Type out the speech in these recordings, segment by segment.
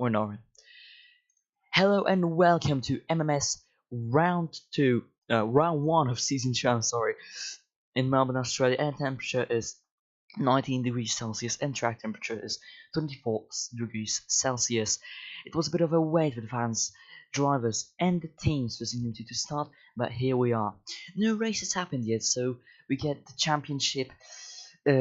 or not. Hello and welcome to MMS round 1 of season 2, I'm sorry, in Melbourne, Australia, and temperature is 19 degrees Celsius and track temperature is 24 degrees Celsius. It was a bit of a wait for the fans, drivers and the teams for season 2 to start, but here we are. No races happened yet, so we get the championship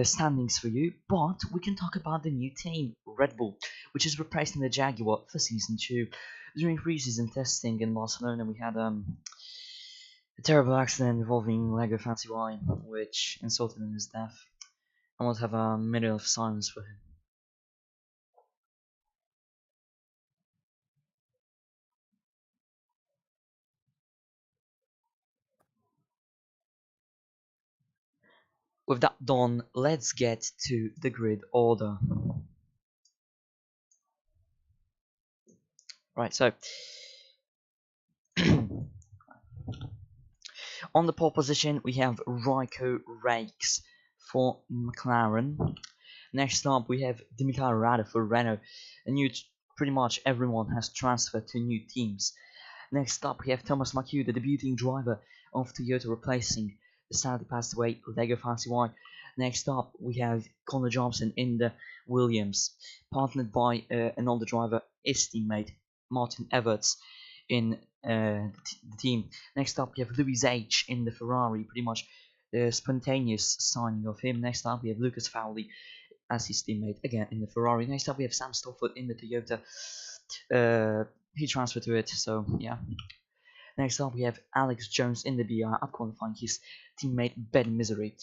standings for you, but we can talk about the new team, Red Bull, which is replacing the Jaguar for season 2. During pre-season testing in Barcelona, we had a terrible accident involving Lego Fancy Wine, which resulted in his death. I want to have a minute of silence for him. With that done, let's get to the grid order. Right, so on the pole position we have Raiko Rakes for McLaren. Next up we have Dimitar Rada for Renault. And pretty much everyone has transferred to new teams. Next up we have Thomas McHugh, the debuting driver of Toyota, replacing the sadly passed away Lego Fancy Wine. Next up we have Connor Johnson in the Williams, partnered by an older driver, his teammate Martin Everts in the team. Next up we have Louis H in the Ferrari, pretty much the spontaneous signing of him. Next up we have Lucas Fowley as his teammate, again in the Ferrari. Next up we have Sam Stofford in the Toyota. He transferred to it, so yeah. Next up we have Alex Jones in the BR, out qualifying his teammate Ben Misery.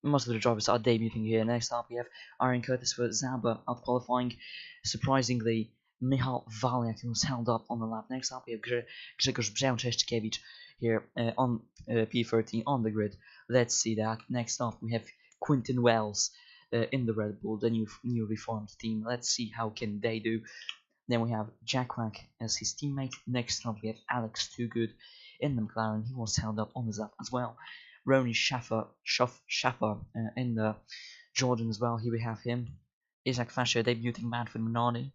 Most of the drivers are debuting here. Next up we have Aaron Curtis for Zaba, out qualifying surprisingly Michal Valiak, who was held up on the lap. Next up we have Grzegorz Brzęczewicz here on P13 on the grid. Let's see that. Next up we have Quinton Wells in the Red Bull, the new reformed team. Let's see how can they do. Then we have Jack Wack as his teammate. Next up we have Alex Toogood in the McLaren. He was held up on the lap as well. Ronnie Schaffer in the Jordan as well. Here we have him. Isaac Fasher, debuting man for Minardi.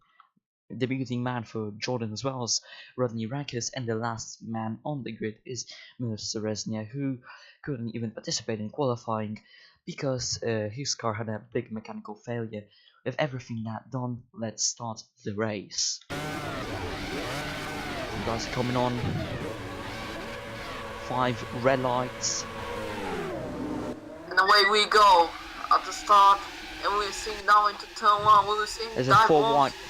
Debuting man for Jordan as well as Rodney Rackers, and the last man on the grid is Miller Sereznia, who couldn't even participate in qualifying because his car had a big mechanical failure. With everything that done, let's start the race. You guys are coming on. 5 red lights. And away we go at the start. And we're seeing now into turn 1. We're seeing there's a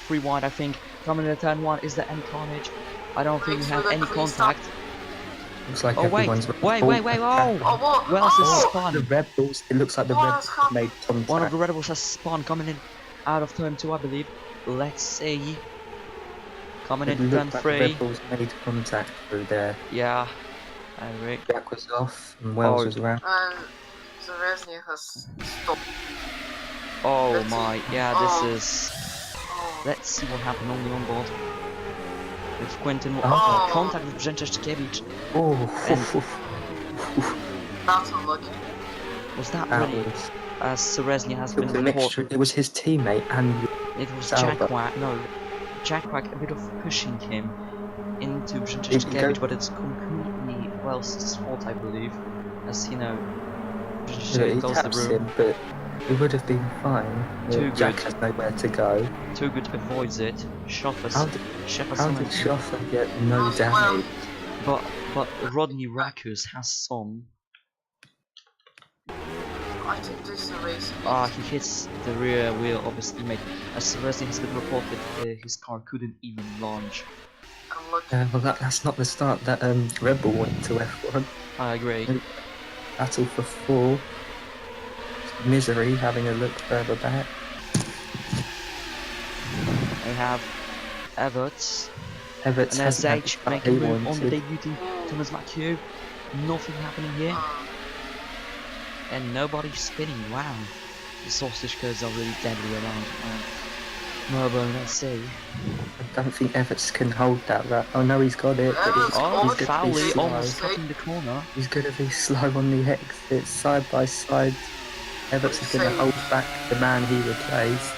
3 wide, I think. Coming into turn 1 is the M Carnage. I don't think we have any contact. Looks like wait, everyone's oh! Wells has spun. The Red Bulls, it looks like the Red Bulls made contact. One of the Red Bulls has spun, coming in out of turn 2, I believe. Let's see. Coming in turn 3. The Red Bulls made contact through there. Yeah, I agree. Jack was off and Wells was around. And Zarezny has stopped. Oh my, yeah, this is... Let's see what happened on board. With Quentin, contact with Brzęczewicz. That's unlucky. Was that really? As Sereznia has been reported. It was his teammate and... It was Jack Wack, no. Jack Wack a bit of pushing him into Brzęczewicz, but it's completely Wells' fault, I believe. As you know, he taps him, but it would have been fine. Jack has nowhere to go. Toogood avoids it. How did Schoffer get no damage? But Rodney Rackers has some. I think this is a race. He hits the rear wheel of his teammate. As Sebastian has been reported, his car couldn't even launch. Well, that's not the start that Red Bull went to F1. I agree. Battle for 4. Misery having a look further back. We have Everts and there's H making room on the debuting Thomas McHugh. Nothing happening here. And nobody's spinning. Wow. The sausage curves are really deadly around Melbourne, let's see. I don't think Everts can hold that right. Oh no, he's got it. But he's Fowley almost cutting the corner. He's going to be slow on the exit, side by side. Everts is going to hold back the man he replaced.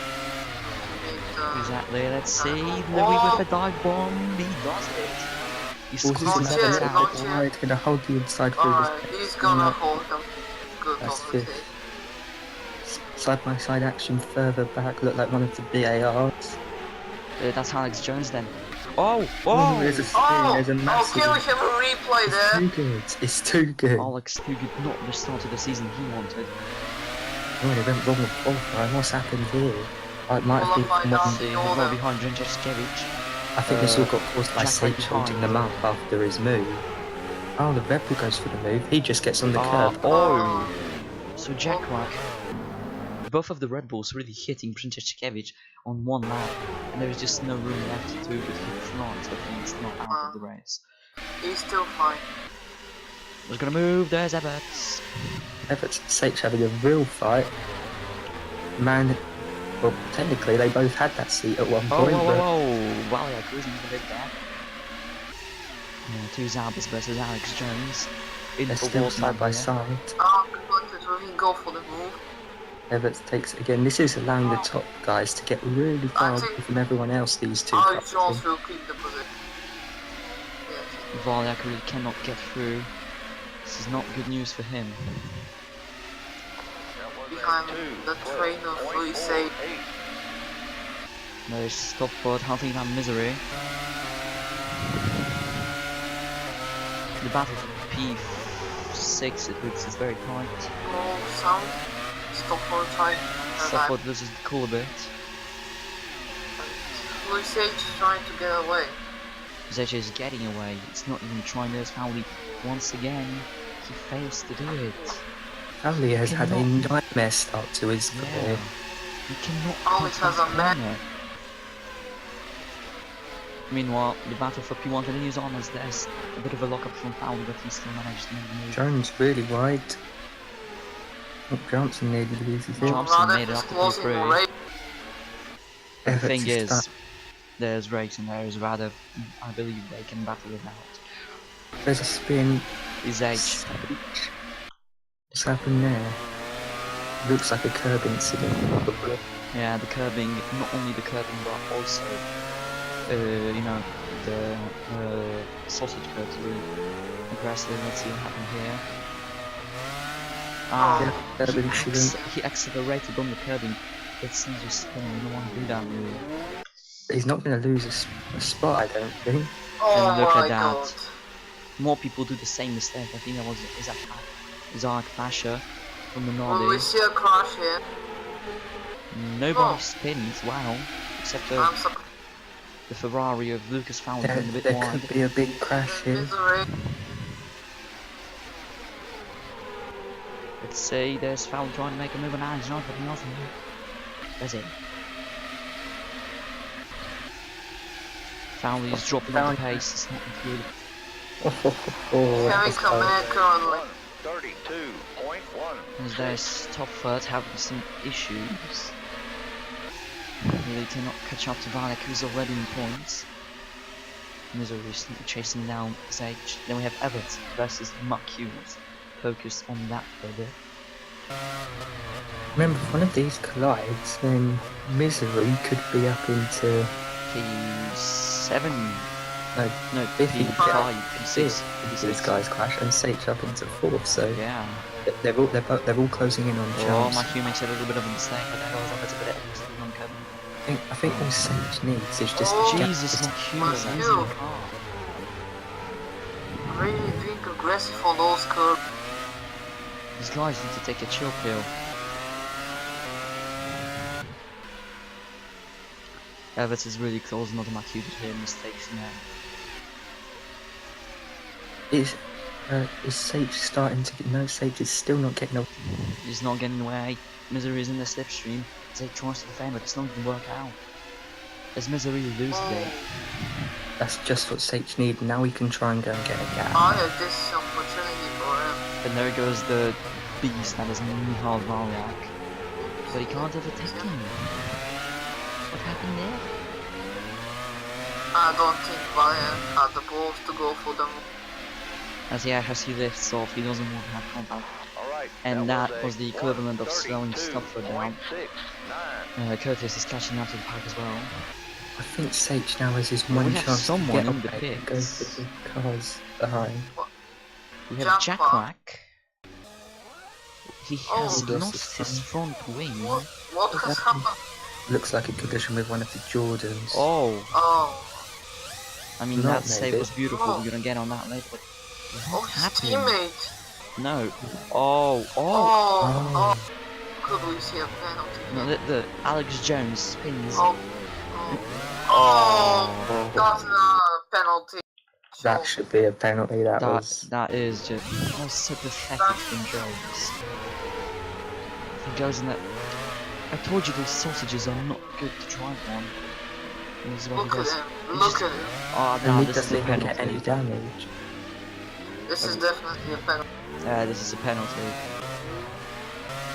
Exactly, let's see. Louis Oh. with a dive bomb. He does it. He Horses squeezes Not in yet, Evans not out. yet. wide, gonna hold the inside through Alright, this. he's gonna No, hold them. Good that's overtake. fifth. Side by side action further back, look like one of the BARs. That's Alex Jones then. Oh! Oh, there's a Oh! spin, Oh! there's a Oh, massive. can we have a replay It's there? too good. It's too good. Alex Nugent, not the start of the season he wanted. Oh, they went wrong with qualifying. What's happened here? Oh, it might have been Qualified one. down See, the he's right order. behind Drinchevich. I think this all got caused by Jack right Sage holding behind. them up after his move. Oh, the Red Bull goes for the move. He just gets on the curb. Oh! So Jack Rack. Both of the Red Bulls really hitting Drinchevich on one lap, and there is just no room left to do it. He flies, but he's not out of the race. He's still fine. Who's gonna move? There's Everts. Everett and Sage having a real fight. Man, well, technically they both had that seat at one Oh, point, whoa, but whoa! Wow, yeah, cruising a bit there. Yeah, two Zabas versus Alex Jones. In they're for still Wall side by here. side. Oh, good one to really go for the move. Everett takes it again. This is allowing the top guys to get really far away think- from everyone else. These two. Alex cars. Jones will keep the position. Yes. Valyak really cannot get through. This is not good news for him. Behind the train of Louis Sage. There's Stopford hunting down Misery. The battle for P6, it looks, is very tight. Oh, sound. Stop for a time. Stopford versus Cool a bit. Louis Sage is trying to get away. Zej is getting away. It's not even trying. There's Fowley once again. He fails to do it. Fowley has had a Cannot- nightmare start to his Yeah. career. He cannot Alex cut has that a man. corner. Meanwhile, the battle for P1 continues on as there's a bit of a lock-up from Fowley, but he still managed to make the move. Jones really wide. Oh, Johnson nearly loses it. Johnson made it up to closing P3. already. The Everett thing is, stuck. there's Rakes and there's rather, I believe they can battle it out. There's a spin. His age. What's happened there? Looks like a curb incident, probably. Yeah, the curbing, not only the curbing, but also, you know, the sausage curbs really aggressive. Let's see what happened here. Yeah, curb He, incident. he accelerated on the curbing. It's just spinning, you don't want to do that really. He's not going to lose a spot, I don't think. Oh And look my at that. god. More people do the same mistake. I think that was Isaac Pasha from the Will we Nordic. see a crash here? Nobody Oh. spins, wow. Except I'm so the Ferrari of Lucas Fowler There, going a bit there wide. could be a big crash here. misery. Let's see, there's Fowler trying to make a move on Alex Jones, but nothing. That's it. Fowler is dropping on the pace, it's not good. Oh, Heavy that's hard. command currently. 32.1. As there's top third having some issues. Really cannot catch up to Valek, who's already in points. Misery is chasing down Zage. Then we have Everett versus Muck Hughes. Focus on that for a bit. Remember, if one of these collides, then Misery could be up into P7. No, If he P5, this. P6. If these guys clash and Sage up into fourth, so Yeah. they're all closing in on Oh, Jones. Muck Hughes makes a little bit of a mistake, but that goes up a bit of on Kevin. I think all Sage needs is just Oh, Jesus, Muck Hughes Muck losing the Hughes. car. Really being aggressive on those curves. These guys need to take a chill pill. Everett is really close, not Muck Hughes here, mistakes now. Is Sage starting to get... No, Sage is still not getting away. He's not getting away. Misery is in the slipstream. Zay tries to defend, but it's not going to work out. As Misery loses it. That's just what Sage needs. Now he can try and go and get a gap. Oh yeah, this is an opportunity for him. And there goes the beast that is Michal Valyak. But he can't overtake him. What happened there? I don't think Valiant had the balls to go for them. As he lifts off, he doesn't want to have contact. All right, and that was the equivalent of slowing Stopford down. Curtis is catching up to the pack as well. I think Sage now has his Well, one we have chance to someone get in the away and go for pits. the cars behind. We have Jack Jack Quack. Quack. He Oh. has He lost lost his his front wing. What has happened? happened? Looks like a collision with one of the Jordans. Oh, Oh. I mean Not that save maybe. was beautiful. Oh. We're gonna get on that later. But Oh, what his happened? teammate. No. Oh. Oh. Could we see a penalty? No, the Alex Jones spins. Oh. Oh. That's a penalty. That should be a penalty. That was. That is just most so pathetic from Jones. He goes in that. I told you those sausages are not good to drive on. And this is what Look he at does. him. He Look just- at him. Oh, And no, he this is doesn't a even get any penalty. damage. This is definitely a penalty. Yeah, this is a penalty.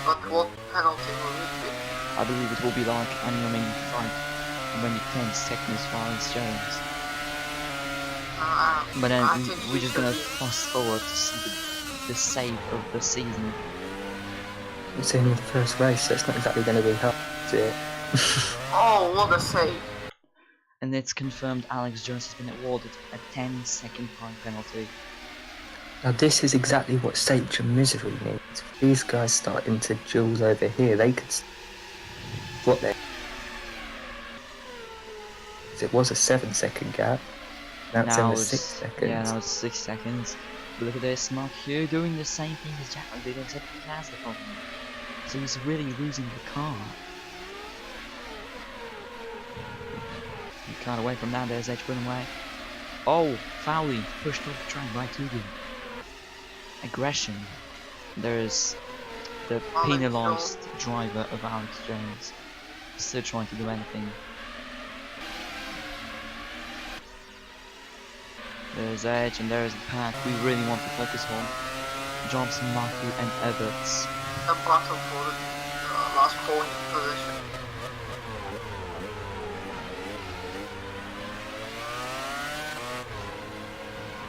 But what penalty will it be? I believe it will be like maybe 10 seconds for Alex Jones. But then I think we're he just gonna should- fast forward to see the save of the season. It's only the first race, so it's not exactly going to be hard, is it? Oh, what a save. And it's confirmed Alex Jones has been awarded a 10-second time penalty. Now this is exactly what Sage and Misery needs. If these guys start into duels over here, they could... What they... It was a 7-second gap. Now it's in the 6 seconds. Yeah, now it's 6 seconds. But look at this, Mark Hugh doing the same thing as Jack did, except he has the problem. So he's really losing the car. He can't away from that, there's Edge pulling away. Oh, Fowley pushed off the track by Toogan. Aggression. There's the Alex penalised driver of Alex Jones. Still trying to do anything. There's Edge and there's the pack we really want to focus on. Johnson, Matthew and Everts. A battle for the last point position.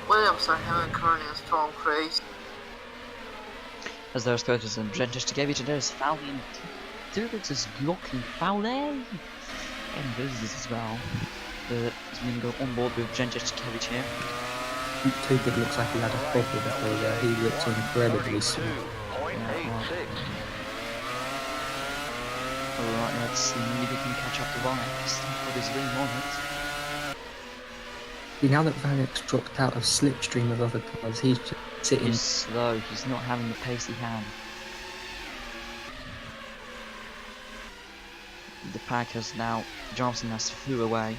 Williams are having currently a strong race. As there's Curtis and Brzęczyszkiewicz and there's Fowley and Turbic is blocking Fowley! And there's this as well. So we can go on board with Brzęczyszkiewicz here. Too good looks like he had a problem before there. He looked incredibly smooth. Alright, let's see if we can catch up to Vanek. Stanford is really on it. See, now that Vanek's dropped out of slipstream of other cars, he's just sitting... He's slow, he's not having the pace he had. The Packers now, Johnson has flew away.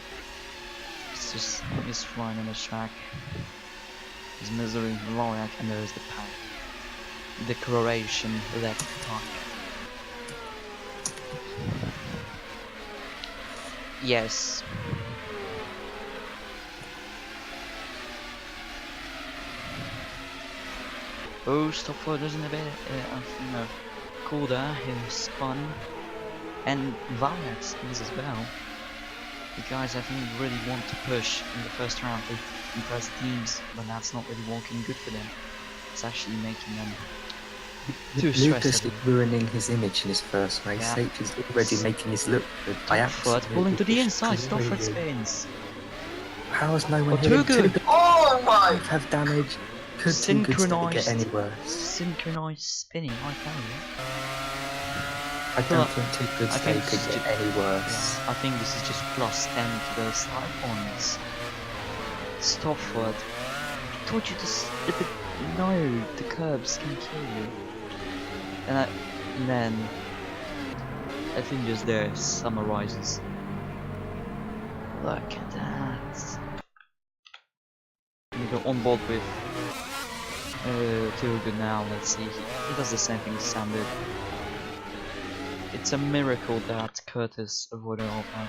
He's flying on the track. There's Misery, Loriak, and there is the pack. The Croatian left pack. Yes. Oh, Stopford isn't a bit, cool there, him spun. And Valnet is as well. The guys I think really want to push in the first round to impress teams, but that's not really working good for them. It's actually making them too Lucas stressed. is ruining his image in his first race. Yeah. Sage is already making his look good by Stopford accident. pulling to the He inside, pushed Stopford through. spins. How is no one Oh, hitting too good. Oh my! Both have damage. Could too good to get any worse. Synchronized spinning, I tell you. I don't Well, think too good I stay think could this is get any worse. I think this is just plus 10 to the start points. Stopford. I told you this. No, the curbs can kill you. And then I think just there summarizes. Look at that. We go on board with too good now. Let's see. He does the same thing as Sam did. It's a miracle that Curtis avoided all that.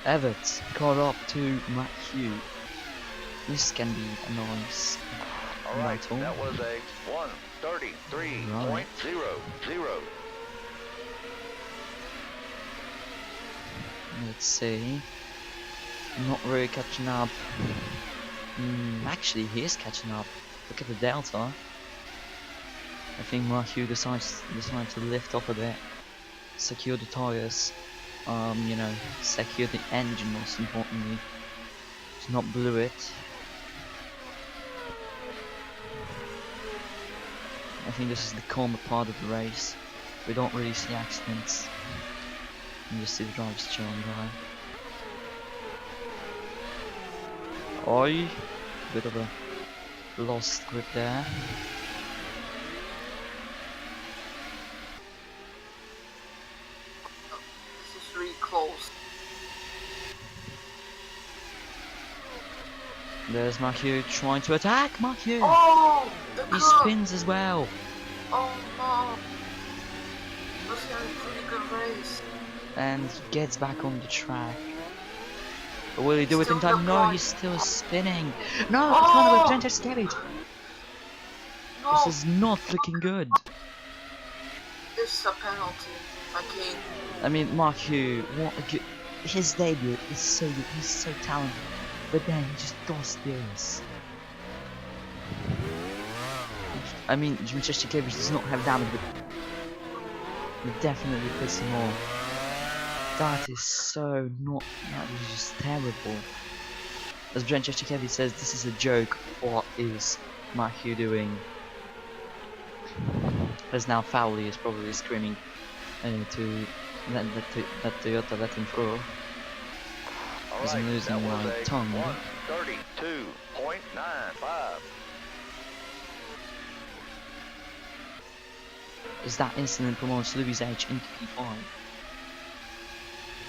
Everett caught up to Matt Hugh. This can be a nice Alright, battle. that was a 1:33.00. Let's see. Not really catching up. Actually, he is catching up. Look at the delta. I think Matthew decides to lift off a bit, secure the tires, you know, secure the engine most importantly, to not blow it. I think this is the calmer part of the race. We don't really see accidents. You just see the drivers chilling by. Oi, bit of a lost grip there. This is really close. There's Matthew trying to attack. Matthew! Oh, the He curve. spins as well. Oh no. This is a pretty good race. And he gets back on the track. But will he do it in Still time? the No, point. he's still spinning. No, Oh! it's kind of a gentle cabbage. No, This is not looking good. this is a penalty. Again. I mean, Matthew, what a good... His debut is so good. He's so talented. But then he just does this. I mean, Manchester Cabbage does not have damage, but it definitely puts him off. That is so not. That is just terrible. As Manchester Cabbage says, this is a joke. What is Matthew doing? As now Fowley is probably screaming to that Toyota let him through. As I'm losing my tongue. 132.95. As that incident promotes Louis H into P5,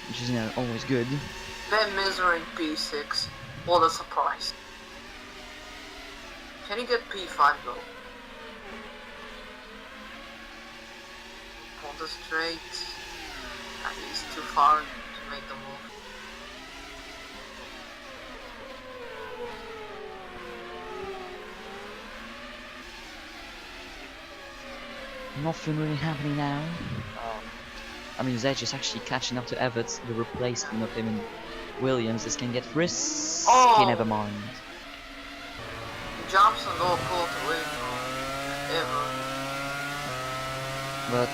which is, you know, always good. Ben Misery in P6. What a surprise. Can he get P5 though? On the straight. And he's too far to make the move. Nothing really happening now. I mean, Zedge is actually catching up to Everts, the replacement of him and Williams. This can get risky, Oh. never mind. Johnson or pull to win. Ever. But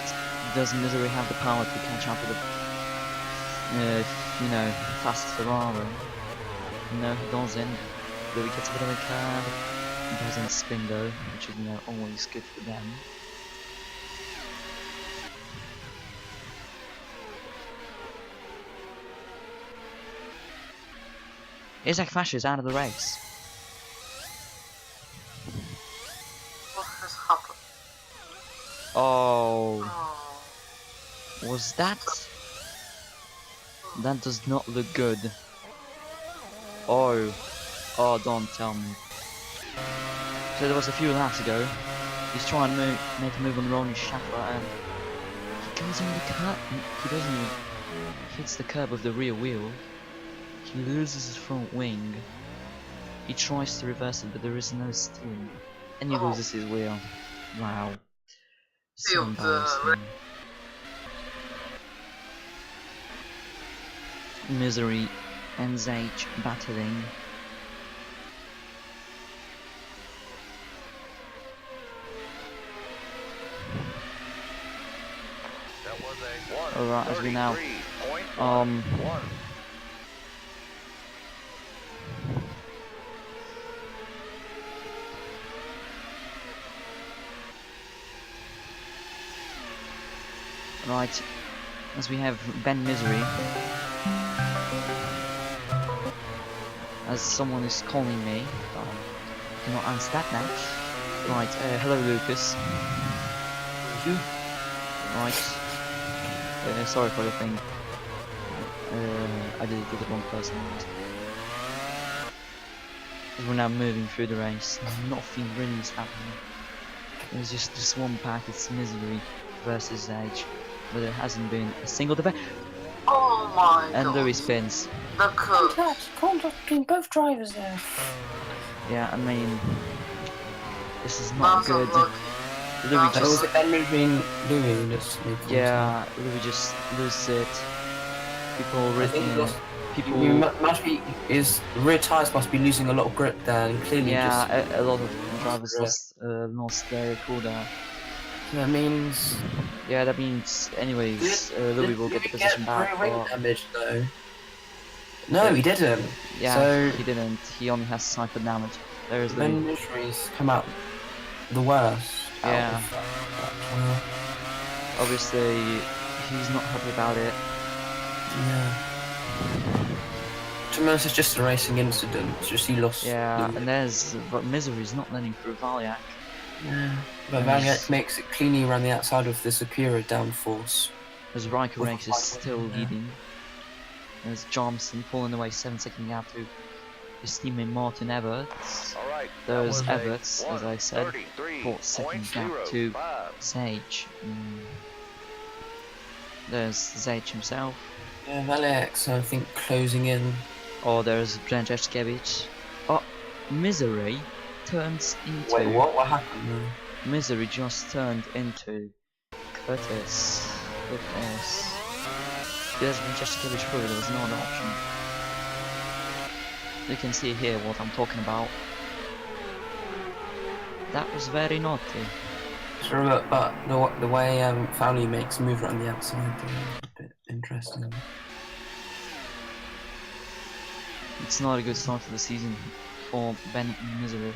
does Misery have the power to catch up with the, you know, fast Ferrari? No, he doesn't. Louis gets a bit of a curb. He doesn't spin though, which is, you know, always good for them. Isaac Fasher is out of the race. What has happened? Oh, Oh. was that? That does not look good. Oh, don't tell me. So there was a few laps ago. He's trying to make a move on Ronnie Schaffer and he goes on the curb. He doesn't even hits the curb of the rear wheel. He loses his front wing. He tries to reverse it, but there is no steering, and he loses his wheel. Wow, so Feel the embarrassing. Misery and Zage battling. That was a Alright, as we now 133.11. Right, as we have Ben Misery. As someone is calling me, cannot answer that now. Right, hello Lucas. Right, sorry for the thing. I deleted the wrong person. We're now moving through the race. Nothing really is happening. There's just this one pack, it's Misery versus Age. But there hasn't been a single defense. Oh my god. And Louis spins. The curve. Contact between both drivers there. Yeah, I mean, this is not That's good. unlucky. Louis That's And was just, it Ben moving Louis? yeah, Louis just loses it. People I think already, he lost. people. Must be his rear tires must be losing a lot of grip there, and clearly Yeah, just. a lot of drivers grip. lost their recorder. So that means. Yeah, that means anyways, Louis will get the Did he get position back. rear wing But damage though? No, he didn't. yeah, So he didn't. He only has sniper damage. There's Louis. Ben Misery's come out the worst. Yeah. Out of that. Obviously, he's not happy about it. Yeah. To be honest, it's just a racing incident. It's just he lost. Yeah, the- and there's but Misery's not letting through Valiak. Yeah. But And Valiant makes it cleanly around the outside of the superior downforce. As Riker Ranks is still leading. There's Johnson pulling away 7-second gap to his teammate Martin Everts. All right. There's Everts, as I said, 4-second gap to 1:33.05. Sage. There's Sage himself. Yeah, Valiant, I think, closing in. Oh, there's Brzezinskiewicz. Oh, Misery turns into... Wait, what? What happened there? Misery just turned into Curtis. Goodness. There's Brzezinskiewicz through, there was no other option. You can see here what I'm talking about. That was very naughty. Sure, but the way Fowley makes a move around the outside is a bit interesting. It's not a good start to the season for Ben Misery.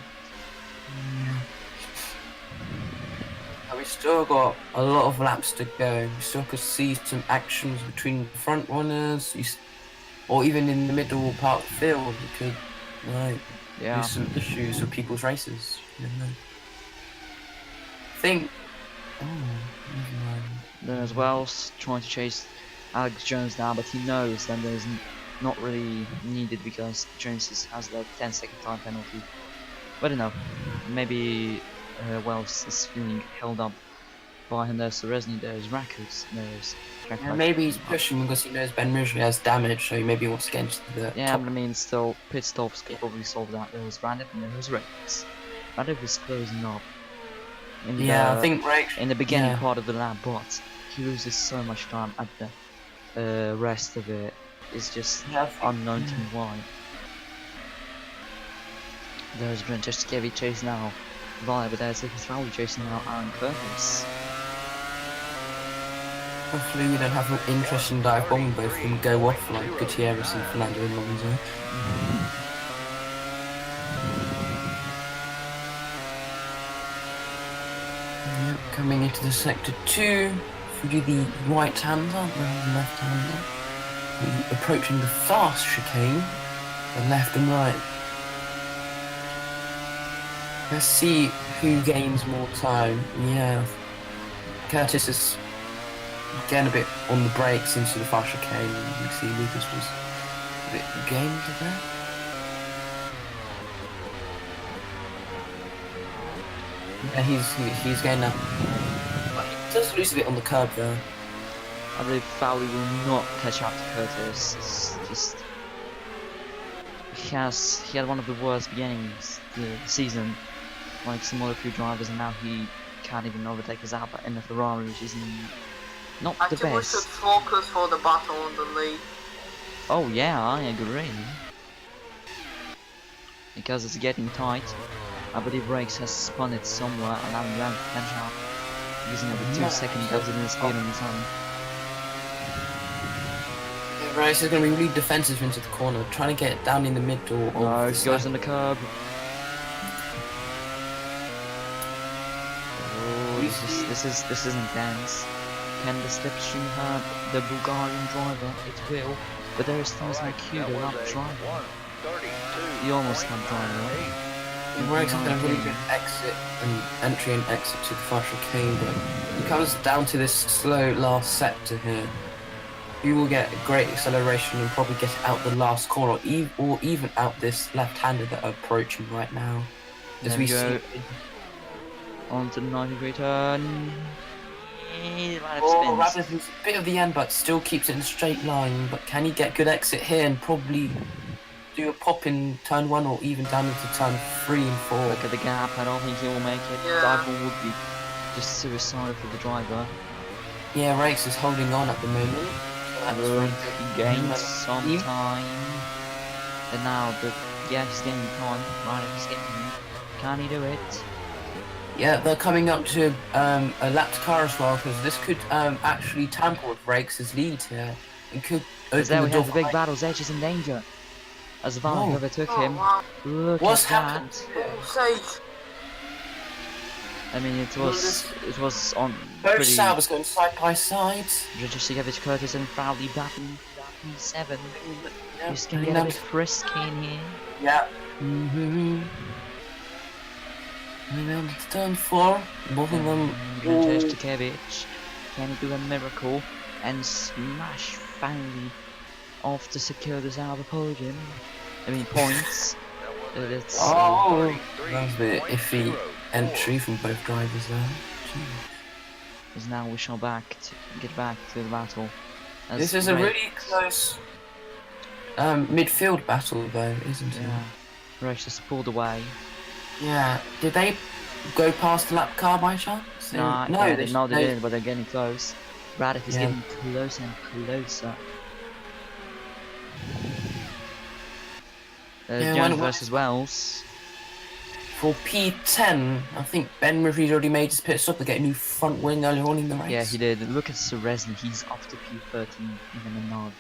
We still got a lot of laps to go. We still could see some actions between the front runners, or even in the middle part of the field. You could Yeah. do some issues with people's races. You know. I think. Oh, never mind. There's Wells trying to chase Alex Jones now, but he knows that there's not really needed because Jones has that 10-second time penalty. But I don't know, maybe Wells is feeling held up by him. There's Resny, there's Rakus, there's Yeah, maybe he's pushing because he knows Ben Ridgely has damage, so maybe he wants to get into the yeah, top. but I mean, still, pit stops could probably solve that. There was Randip and there was Rex. Randip was closing up. In Yeah, the, I think Rex. in the beginning yeah. part of the lap, but he loses so much time at the rest of it. Is just Yeah, I think- unknown to me why. There's Brzezinskiewicz chasing now Via, but there's Lucas Rowley chasing now Aaron Curtis. Hopefully we don't have an interesting dive bomb. Both of them go off like Gutierrez and Fernando Alonso. Yep, coming into the sector 2, if we do the right hander rather than the left hander, we're approaching the fast chicane, the left and right. Let's see who gains more time. Yeah, Curtis is getting a bit on the brakes into the fast chicane. You can see Lucas was a bit gained there. Yeah, he's going now. But he does lose a bit on the curb there. I believe Fowley will not catch up to Curtis. It's just he had one of the worst beginnings the season, like some other few drivers, and now he can't even overtake his Alpha in the Ferrari, which is not I the think we should best. focus for the battle on the lead. Oh yeah, I agree. Because it's getting tight. I believe Rakes has spun it somewhere, allowing Ram to catch up, using over 2 Yeah, seconds yeah. as in speed on his own. Yeah, right, so he's going to be really defensive into the corner, trying to get it down in the middle. Of Oh, the he goes side. on the curb. Oh, this is intense. Can the slipstream hurt the Bulgarian driver? It will. But there is Thomas McHugh, the lap driver. He almost had driver. Rakes has done a really good exit and entry and exit to the fast chicane, but it comes down to this slow last sector here. He will get a great acceleration and probably get out the last corner, or even out this left-hander that are approaching right now. As There we we go. see. On to the 90-degree turn. Right Oh, spins. Radcliffe is a bit of the end, but still keeps it in a straight line. But can he get good exit here and probably do a pop in turn 1 or even down into turn 3 and 4? Look at the gap. I don't think he will make it. Yeah. Dive ball would be just suicidal for the driver. Yeah, Rakes is holding on at the moment. That's Look, really he good. gains some You? time. And now he's gaining time. Right, he's getting him. Can he do it? Yeah, they're coming up to a lap to car as well, because this could actually tamper with Rakes' lead here. It could Because open there the we door have the for big battle. Zedge is in danger. As Van Whoa. overtook Oh him. wow. Look What's at happened that. here? Oh, Sage. I mean, it was on Both pretty. Saubers going side by side. Rajashikevich, Curtis, and Crowley battling for that P7. Yeah, Just gonna get bring a bit them- frisky in here. Yeah. Mm-hmm. And then it's turn 4. Both of them. Rajashikevich, can he do a miracle and smash finally off to secure this out of the podium? I mean, points. It's Oh, that was a bit iffy entry from both drivers there. Because now we shall get back to the battle. As This is a Ray- really close midfield battle, though, isn't it? Yeah, Rex just pulled away. Yeah. Did they go past the lap car by chance? No, they they didn't, but they're getting close. Radif is Yeah. getting closer and closer. Yeah, Jones when- versus Wells. For P10, I think Ben Murphy's already made his pit stop to get a new front wing earlier on in the race. Yeah, he did. Look at Seresny, he's off to P13 in an Minardi.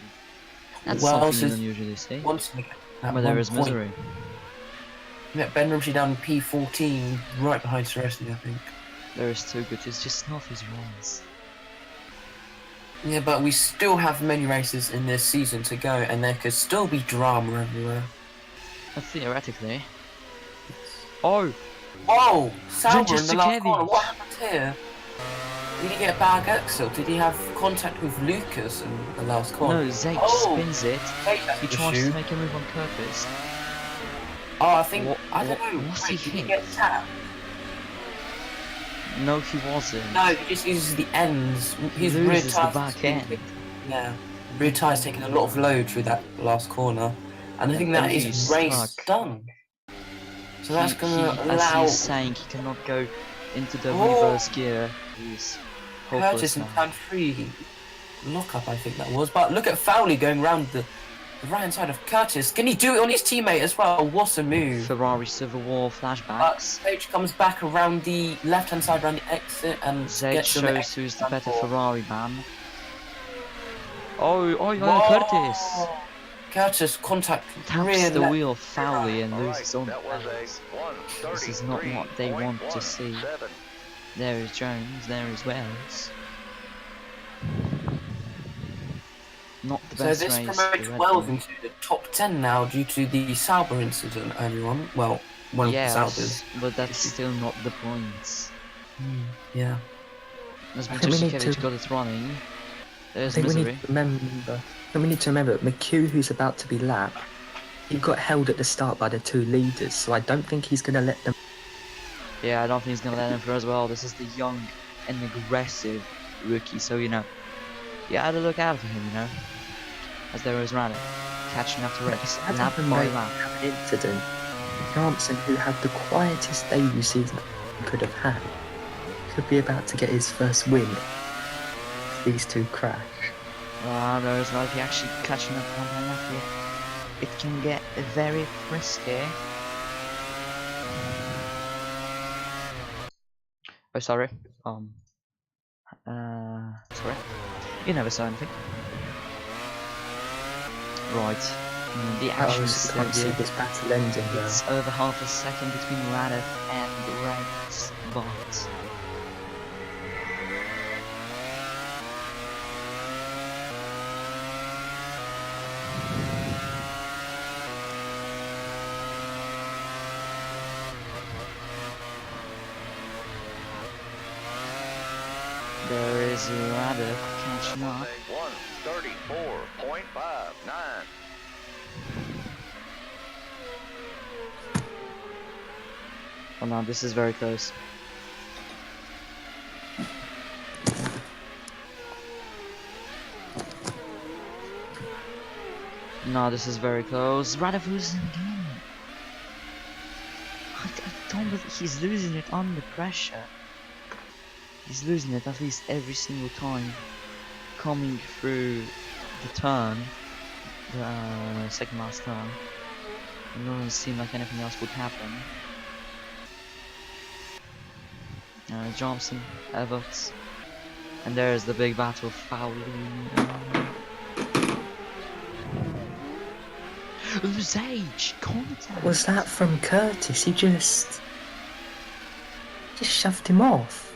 That's Wells something you is don't usually see. once again at But there one is point. misery. Yeah, Ben Murphy down P14, right behind Seresny, I think. There is too good, it's just not his runs. Yeah, but we still have many races in this season to go, and there could still be drama everywhere. Theoretically. Oh! Whoa! Sauber in the Just last Kevin. corner, what happened here? Did he get a bad exit? Did he have contact with Lucas in the last corner? No, Zeke Oh, spins it. Zeke has He the tries shoe. to make a move on Curtis. Oh, I think, I What- don't know, was wait, he did he hit? get tapped? No, he wasn't. No, he just uses the ends. He His rear loses the tyres back end. Yeah, rear tyres taking a lot of load through that last corner, and I think that is he's race stuck. done. So that's He- gonna he- allow As he's saying, he cannot go into the Oh. reverse gear. He's hopeless Curtis in now. turn 3 lockup, I think that was. But look at Fowley going round the right hand side of Curtis. Can he do it on his teammate as well? What a move! Ferrari Civil War But flashbacks. Sage comes back around the left hand side around the exit and Zed gets on the shows exit who's the turn better 4. Ferrari man. Oh, Whoa! Curtis! Curtis contact Taps rear the left. wheel of Fowley and Alright, loses on that was balance. a This is not what they want to see. 133.17. There is Jones, there is Wells. Not the So best this race. promotes for Red Wells Bull. into the top 10 now due to the Sauber incident earlier on. Well, one of the Yes, Saubers. but that's still not the points. Yeah. As I think we need Matuszkiewicz to- got it running, I there's think we misery. need to remember. We need to remember McHugh, who's about to be lapped. He got held at the start by the two leaders, so I don't think he's going to let them. Yeah, I don't think he's gonna let him through as well. This is the young and aggressive rookie, so you know, you gotta look out for him, you know. As there is Rana catching up to Rex, Adam lap and by Mike lap. have an incident. Janssen, who had the quietest debut season he could have had, could be about to get his first win. If these two crash. Oh no, it's not if you're actually catching up lap by lap here. It can get very frisky. Oh, sorry. Sorry. You never saw anything. Right. The I action is honestly still can't see here. this battle ending though. It's over half a second between Radef and Rex, but there is Radef catching up. 134.59. Oh no, this is very close. No, this is very close. Radef losing again. I don't believe he's losing it under pressure. He's losing it at least every single time. Coming through the turn, the second last turn. It doesn't seem like anything else would happen. Johnson, Everts, and there's the big battle. Fowley. Zage, contact. Was that from Curtis? He just shoved him off.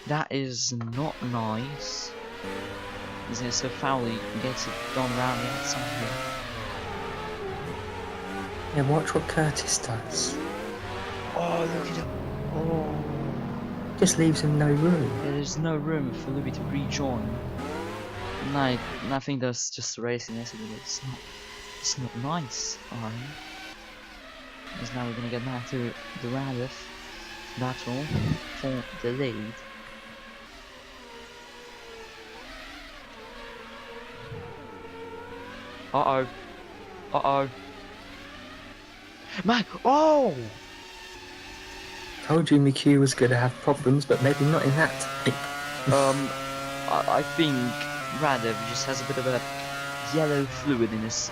That is not nice. Isn't it? So Fowley gets it done round the outside here. Yeah, watch what Curtis does. Oh, look at it. Oh. Just leaves him no room. There's no room for Louis to rejoin. And I think that's just racing yesterday. It's not nice. Alright. Because now we're gonna get back to the Radif battle for the lead. Uh oh. Man, oh! Told you McHugh was going to have problems, but maybe not in that type. I think Radev just has a bit of a yellow fluid in his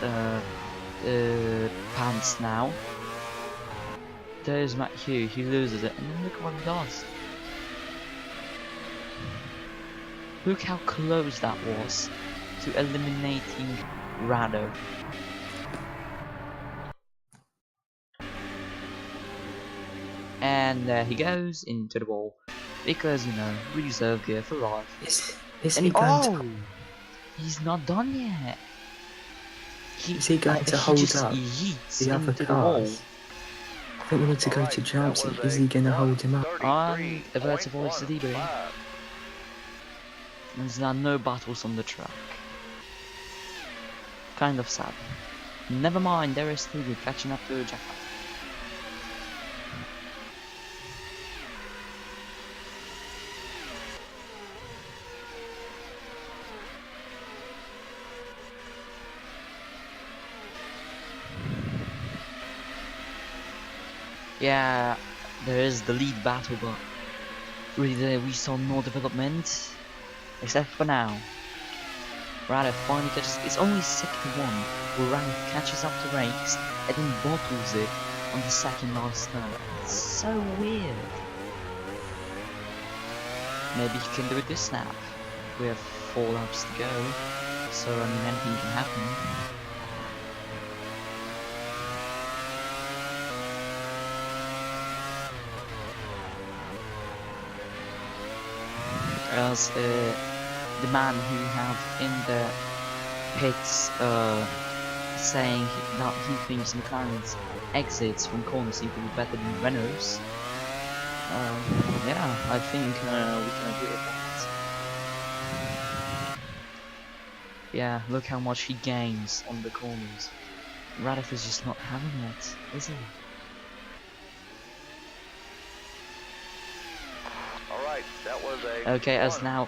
pants now. There's McHugh, he loses it, and then look what he does. Look how close that was to eliminating Radev. And there he goes into the wall because, you know, reserve gear for life. Is he going to... He's not done yet. Is he going to hold up the other cars? I think we need to go to Johnson. Is he going to hold him up? I'm about to voice the debrief. There's now no battles on the track. Kind of sad. Never mind, there is still catching up to Jack. Yeah, there is the lead battle, but really we saw no development, except for now. Radif finally catches, it's only second to one, where Radif catches up to Rakes and then bottles it on the second last turn. It's so weird. Maybe he can do it this snap. We have 4 laps to go, so I mean anything can happen. As the man who have in the pits saying that he thinks McLaren's exits from corners seem to be better than Renault's. Yeah, I think we can agree with that. Yeah, look how much he gains on the corners. Radif is just not having it, is he? Okay, as now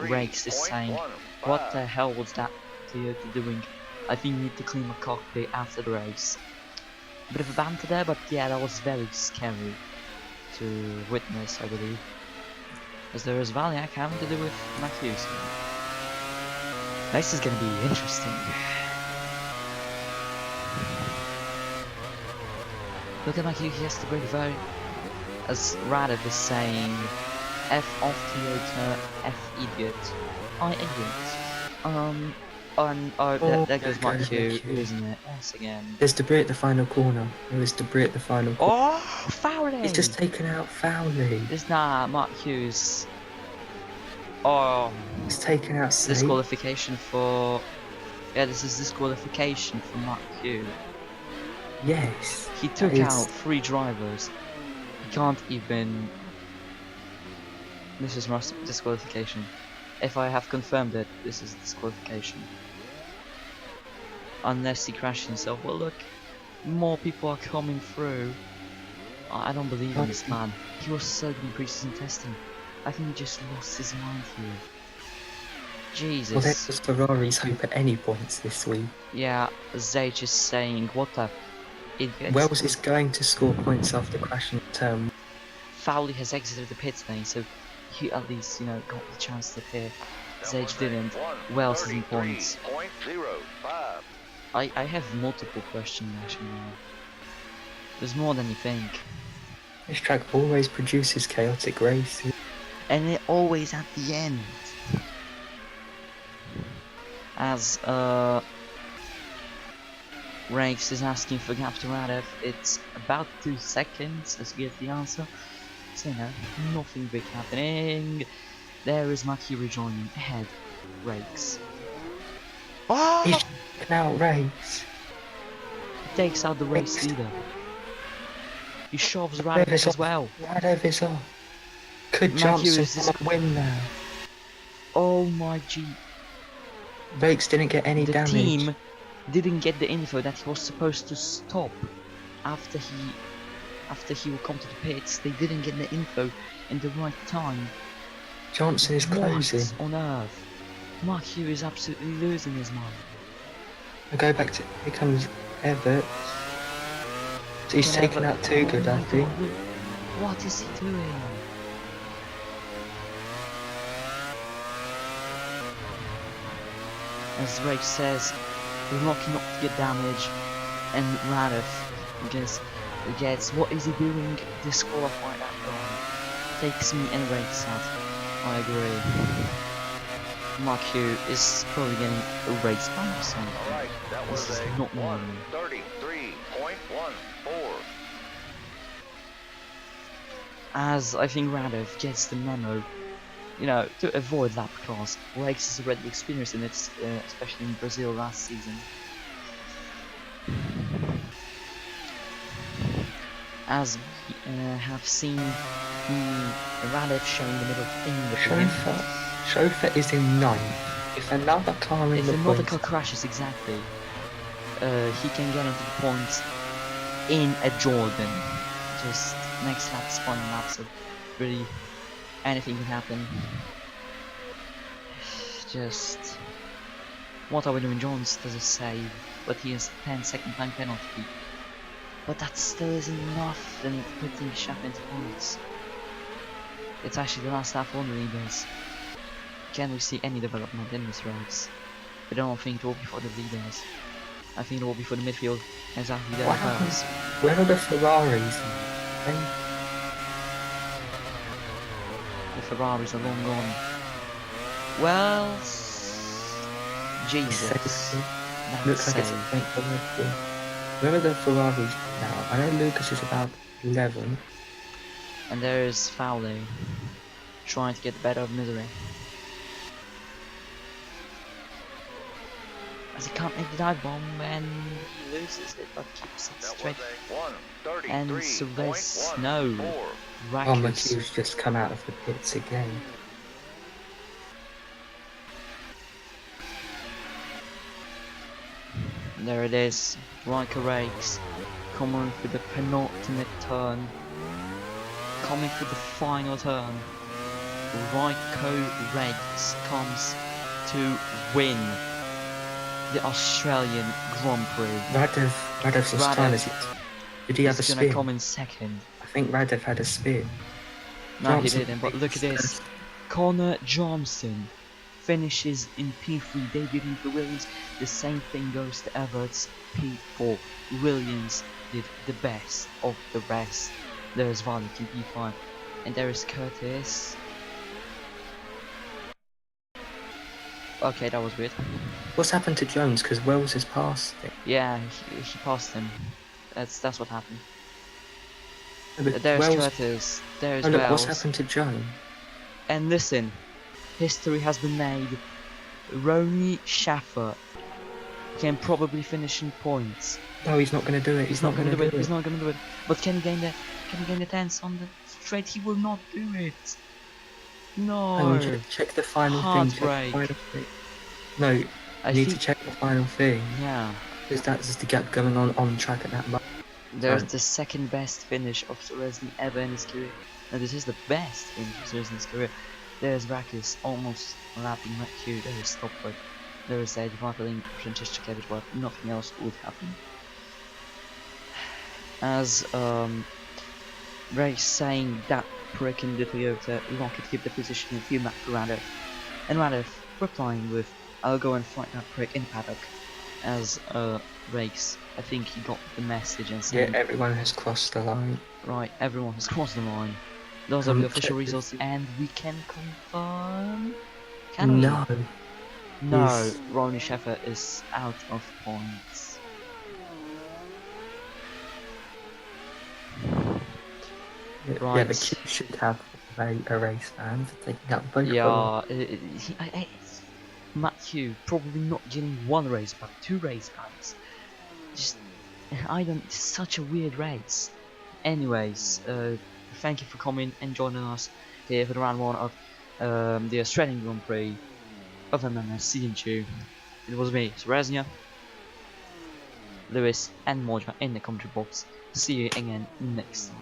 Rakes is saying, what the hell was that Toyota doing? I think you need to clean my cockpit after the race. Bit of a banter there, but yeah, that was very scary to witness, I believe. As there is Valiak having to do with Matthews. This is gonna be interesting. Look at Matthew, he has to bring very, as Radif is saying, F off Toyota, F idiot. I idiot. There goes my cue, isn't it? Once again. There's debris at the final corner. There's debris at the final corner. Oh, Fowley! He's just taken out Fowley. It's not Mark Hughes. Oh. He's taken out Safe. Disqualification for... Yeah, this is disqualification for Mark Hughes. Yes. He took out 3 drivers. He can't even... This is disqualification. If I have confirmed it, this is disqualification. Unless he crashed himself. Well look, more people are coming through. I don't believe in this man. He was so good in pre-season testing. I think he just lost his mind here. Jesus. Well, that was Ferrari's hope at any points this week. Yeah, Zage is saying, what the idiot. Wells is going to score points after crashing turn. Fowley has exited the pit lane, so he at least, you know, got the chance to clear. Sage didn't. Wells is in points. I have multiple questions actually now. There's more than you think. This track always produces chaotic races. And it always at the end. As Rakes is asking for Captain Radev, it's about 2 seconds as you get the answer. So you know, nothing big happening. There is Maki rejoining ahead. Rakes. Oh! He's out race. He takes out the race leader. He shoves Radev Radev is as off. well. Radev is off. Could Maki Johnson is this- win now? Oh my G. Rakes didn't get any The damage. team didn't get the info that he was supposed to stop after he will come to the pits. They didn't get the info in the right time. Johnson is closing. What on earth? Mark Hugh is absolutely losing his mind. I go back to, here comes Everett. He's Can taken Everett- out too good, Oh I my think. God, look. What is he doing? As Rake says, we're lucky not to get damage, and Radev gets what is he doing? Disqualified that guy. Takes me and Rake's out. I agree. Mark Hugh is probably getting erased by something. Alright, that This was is a not normal. 133.14. As I think Radev gets the memo, you know, to avoid lap class. Rakes is already experienced in it, especially in Brazil last season. As we have seen Radev showing the middle finger to him. Chauffeur is in 9th. If another car in If the another points, car crashes exactly, he can get into the points in a Jordan. Just next lap, spun lap, so really anything can happen. Just what are we doing? Jones does a save, but he has 10-second time penalty. But that still isn't enough than putting Shaq into points. It's actually the last lap on the leaders. Can we see any development in this race? I don't think it will be for the leaders. I think it will be for the midfield exactly there what happens? Where are the Ferraris? The Ferraris are long gone. Well, Jesus, Looks that's like it's safe. a point for Red Bull. Where are the Ferraris now? I know Lucas is about 11. And there is Fowley trying to get the better of misery. As he can't make the dive bomb and he loses it but keeps it That straight. was a And so there's 133.14. snow. Oh, Rakus. McHugh's just come out of the pits again. There it is. Riker Rakes coming for the penultimate turn. Coming for the final turn. Riker Rakes comes to win the Australian Grand Prix. Radev's Radev time is it? Did he have a He's gonna spin? come in second. I think Radev had a spin. No, Johnson he didn't, but look at finished this. first. Connor Johnson finishes in P3, debuting for Williams. The same thing goes to Everett's P4. Williams did the best of the rest. There is Valik in P5, and there is Curtis. Okay, that was weird. What's happened to Jones? Because Wells has passed it. Yeah, he passed him. That's what happened. No, but There's Wells. Curtis. There's Oh, look, what's Wells. happened to Jones? And listen, history has been made. Ronnie Schaffer can probably finish in points. No, he's not going to do it. He's not going to do it. He's not gonna do it. But can he gain the 10s on the straight? He will not do it. No. Oh, check the final thing. Check the Heartbreak. final thing. No, you I need to think- check the final thing. Yeah. Because that's the gap going on track at that moment. There's Oh. the second best finish of Surezni ever in his career. And this is the best finish of Surezi's career. There's Rakis almost lapping McHugh. There is Stopford. There is Ed Varteling, Francesca, but nothing else would happen. As Ray saying that prick in the Toyota, Lockett keep the position and few back to Radev. And Radev replying with, "I'll go and fight that prick in paddock," as Rakes. I think he got the message and Yeah, said, everyone has crossed the line. right, everyone has crossed the line. Those are the official Check results, this. and we can confirm. Can we? No, No, he's Ronnie Sheffer is out of points. yeah. The Right. queue should have a race fan for taking out both of them. Yeah, Matthew probably not getting one race back, two race backs. Just, I don't. It's such a weird race. Anyways, thank you for coming and joining us here for the round one of the Australian Grand Prix of MMS Season 2. It was me, Sereznia, Lewis, and Moja in the commentary box. See you again next time.